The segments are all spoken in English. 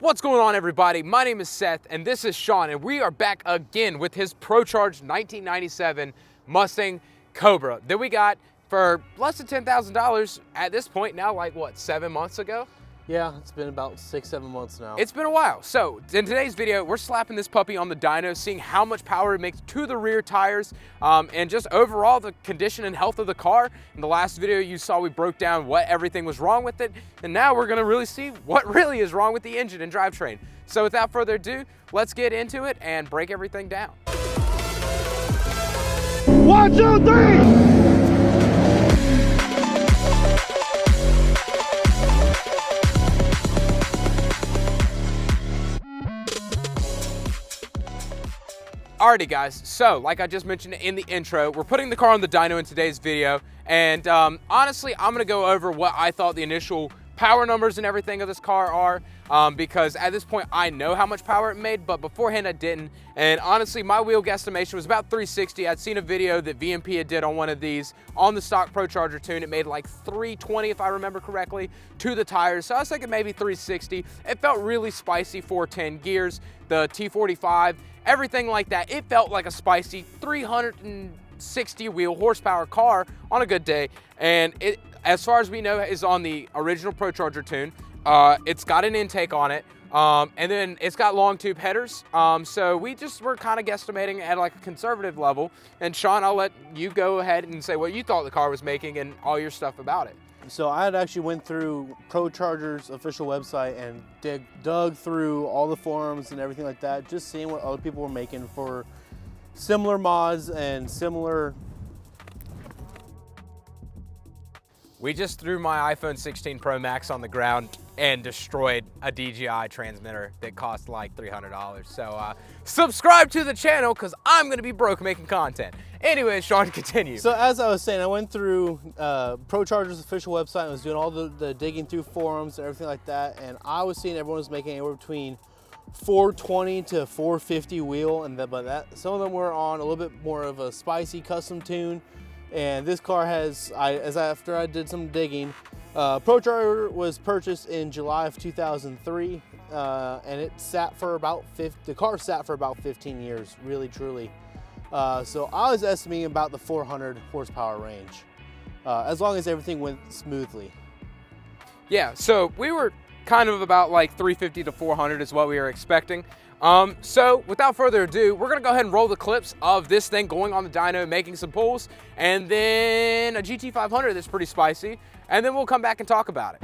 What's going on, everybody? My name is Seth and this is Sean, and we are back again with his Procharged 1997 Mustang Cobra that we got for less than $10,000 at this point now, like what, 7 months ago? Yeah, it's been about 6-7 months now. It's been a while. So in today's video, we're slapping this puppy on the dyno, seeing how much power it makes to the rear tires, and just overall the condition and health of the car. In the last video you saw, we broke down what everything was wrong with it, and now we're gonna really see what really is wrong with the engine and drivetrain. So without further ado, let's get into it and break everything down. 1, 2, 3! Alrighty guys, so like I just mentioned in the intro, we're putting the car on the dyno in today's video, and honestly, I'm gonna go over what I thought the initial power numbers and everything of this car are, because at this point I know how much power it made, but beforehand I didn't. And honestly, my wheel guesstimation was about 360. I'd seen a video that VMP had did on one of these on the stock Procharger tune. It made like 320 if I remember correctly to the tires, so I was thinking maybe 360. It felt really spicy, 410 gears, the T45, everything like that. It felt like a spicy 360 wheel horsepower car on a good day, and it, as far as we know, is on the original Procharger tune. It's got an intake on it, and then it's got long tube headers. So we just were kind of guesstimating at like a conservative level. And Sean, I'll let you go ahead and say what you thought the car was making and all your stuff about it. So I had actually went through Procharger's official website and dug through all the forums and everything like that, just seeing what other people were making for similar mods and similar. We just threw my iPhone 16 Pro Max on the ground and destroyed a DJI transmitter that cost like $300. So subscribe to the channel because I'm gonna be broke making content. Anyway, Sean, continue. So as I was saying, I went through Procharger's official website and was doing all the digging through forums and everything like that, and I was seeing everyone was making anywhere between 420 to 450 wheel, and some of them were on a little bit more of a spicy custom tune. And this car has, after I did some digging, Procharger was purchased in July of 2003, and it sat for about the car sat for about 15 years, really truly. So I was estimating about the 400 horsepower range, as long as everything went smoothly. Yeah, so we were kind of about like 350 to 400 is what we were expecting. So without further ado, we're gonna go ahead and roll the clips of this thing going on the dyno, making some pulls, and then a GT500 that's pretty spicy, and then we'll come back and talk about it.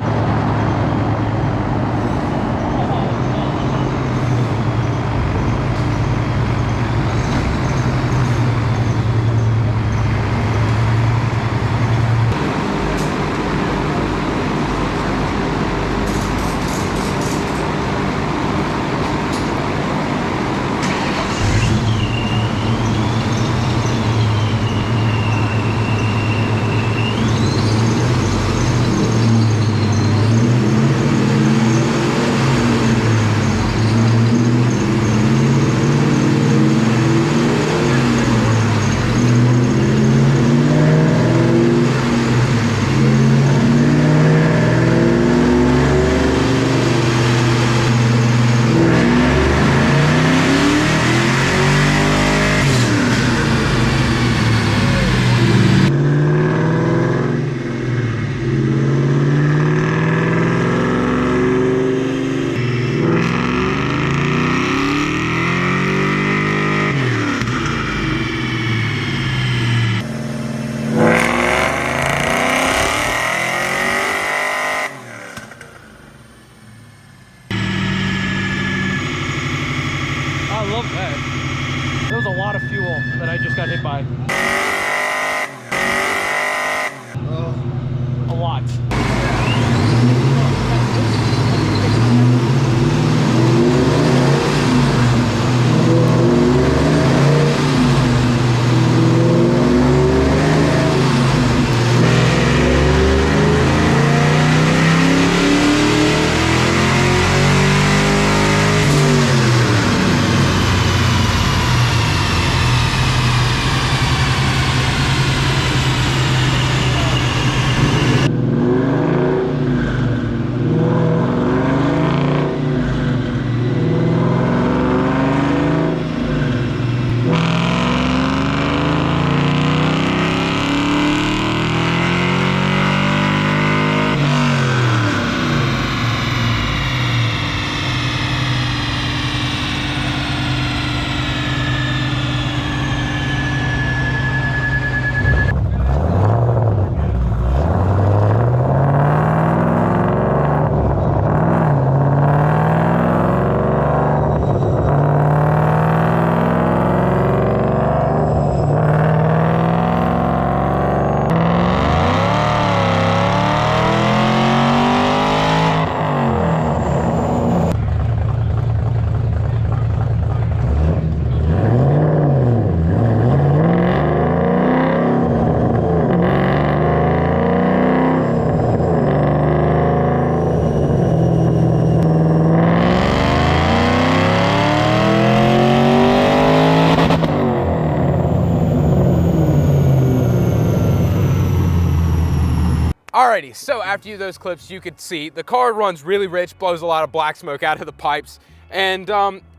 I love that. There was a lot of fuel that I just got hit by. A lot. Alrighty, so after those clips, you could see the car runs really rich, blows a lot of black smoke out of the pipes, and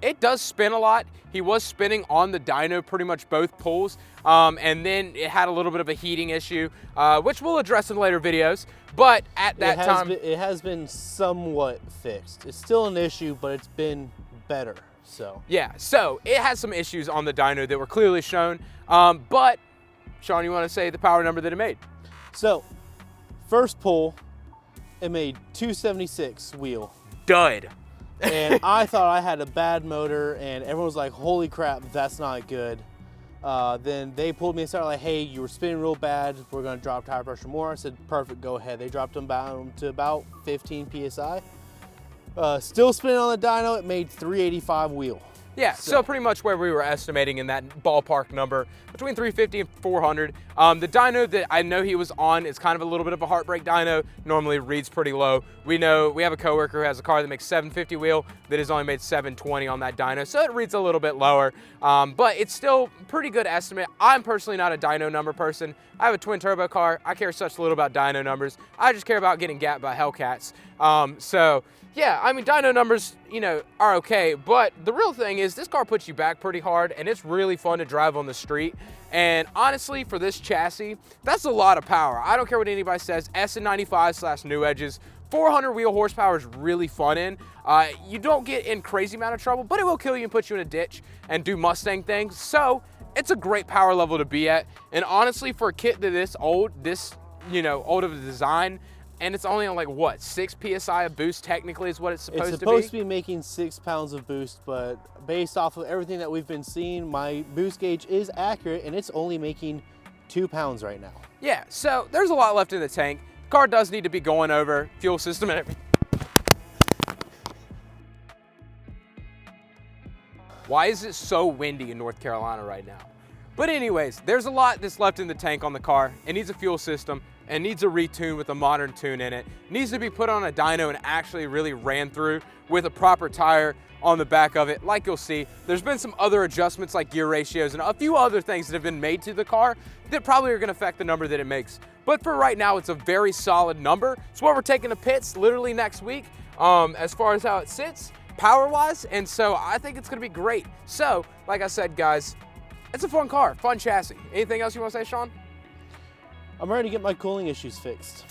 it does spin a lot. He was spinning on the dyno pretty much both pulls, and then it had a little bit of a heating issue, which we'll address in later videos. But at that time, it has been somewhat fixed. It's still an issue, but it's been better. So yeah, so it has some issues on the dyno that were clearly shown. But Sean, you want to say the power number that it made? So first pull, it made 276 wheel. Dud. And I thought I had a bad motor, and everyone was like, holy crap, that's not good. Then they pulled me aside like, hey, you were spinning real bad. We're gonna drop tire pressure more. I said, perfect, go ahead. They dropped them down to about 15 PSI. Still spinning on the dyno, it made 385 wheel. Yeah, so pretty much where we were estimating in that ballpark number, between 350 and 400. The dyno that I know he was on is kind of a little bit of a heartbreak dyno. Normally reads pretty low. We know we have a coworker who has a car that makes 750 wheel that has only made 720 on that dyno, so it reads a little bit lower. But it's still pretty good estimate. I'm personally not a dyno number person. I have a twin turbo car. I care such little about dyno numbers. I just care about getting gapped by Hellcats. So yeah, I mean, dyno numbers, you know, are okay, but the real thing is this car puts you back pretty hard, and it's really fun to drive on the street. And honestly, for this chassis, that's a lot of power. I don't care what anybody says, SN95/new edges, 400 wheel horsepower is really fun in. You don't get in crazy amount of trouble, but it will kill you and put you in a ditch and do Mustang things. So it's a great power level to be at. And honestly, for a kit that this old, old of a design, and it's only on like what, 6 PSI of boost technically is what it's supposed to be? It's supposed to be making 6 pounds of boost, but based off of everything that we've been seeing, my boost gauge is accurate and it's only making 2 pounds right now. Yeah, so there's a lot left in the tank. The car does need to be going over fuel system and everything. Why is it so windy in North Carolina right now? But anyways, there's a lot that's left in the tank on the car. It needs a fuel system and needs a retune with a modern tune in it. It needs to be put on a dyno and actually really ran through with a proper tire on the back of it. Like you'll see, there's been some other adjustments like gear ratios and a few other things that have been made to the car that probably are gonna affect the number that it makes. But for right now, it's a very solid number. It's what we're taking to pits literally next week as far as how it sits power-wise, and so I think it's gonna be great. So, like I said, guys, it's a fun car, fun chassis. Anything else you want to say, Sean? I'm ready to get my cooling issues fixed.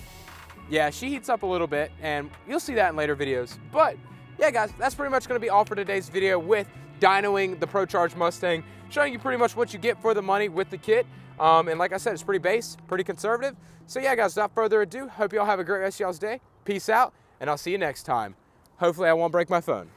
Yeah, she heats up a little bit, and you'll see that in later videos. But yeah, guys, that's pretty much going to be all for today's video with dynoing the Procharged Mustang, showing you pretty much what you get for the money with the kit. And like I said, it's pretty base, pretty conservative. So yeah, guys, without further ado, hope y'all have a great rest of y'all's day. Peace out, and I'll see you next time. Hopefully I won't break my phone.